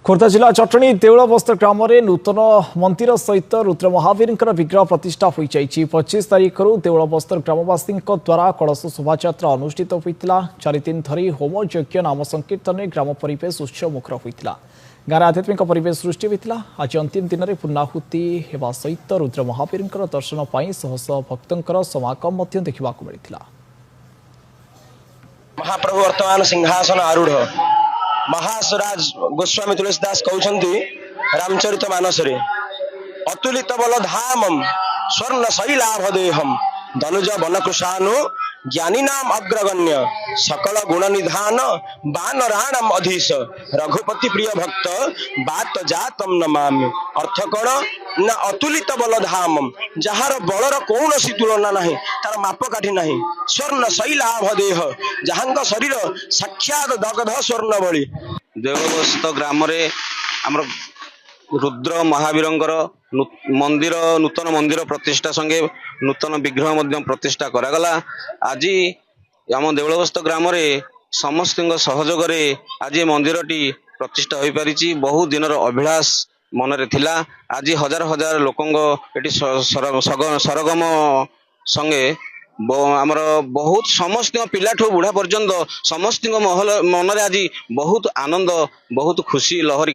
खोर्धा जिला चटणी देउलबस्तर ग्राम में नूतन मंदिर सहित रुद्र महावीर विग्रह प्रतिष्ठा हो 25 तारीख देउलबस्तर ग्रामवासी द्वारा कलश शोभायात्रा अनुष्ठित होता। 4 दिन धरी होम यज्ञ नाम संकीर्तन में ग्राम परिवेश उत्सव मुखर होता। गाँव आध्यात्मिक परिवेश सृष्टि होता। आज अंतिम दिन में पूर्णाहुति होगा सहित रुद्र महावीर दर्शन पर शह शह भक्तों समागम देखा मिलता। महाप्रभु वर्तमान सिंहासन आरूढ़ महासराज गोस्वामी तुलसीदास कहते रामचरित मानस अतुलित बल धामम स्वर्ण शैलाभ देहम धनुज वनकृशानु ज्ञानी नाम अग्रगण्य सकल गुण निधान बानराणम अधीश रघुपति प्रिय भक्त बात जातम नमामि। अर्थ कौन ना अतुलित बल धामम जार बलर कौन तुलना नहीं तार मापकाठी नहीं स्वर्ण शैलाभ देह जहां शरीर साक्षात दग्ध स्वर्ण भली। देवबस्त ग्राम आमर रुद्र महावीर मंदिर नूतन मंदिर प्रतिष्ठा संगे नूतन विग्रह प्रतिष्ठा करागला। आज आम देवबस्त ग्राम समस्त सहयोग आज मंदिर टी प्रतिष्ठा हो पारी। बहु दिन अभिलाष मन में थिला। आज हजार हजार लोक सरगम संगे आमर बहुत समस्त पिलाठू बुढ़ा पर्यंत समस्त मन में आज बहुत आनंद बहुत खुशी लहरी।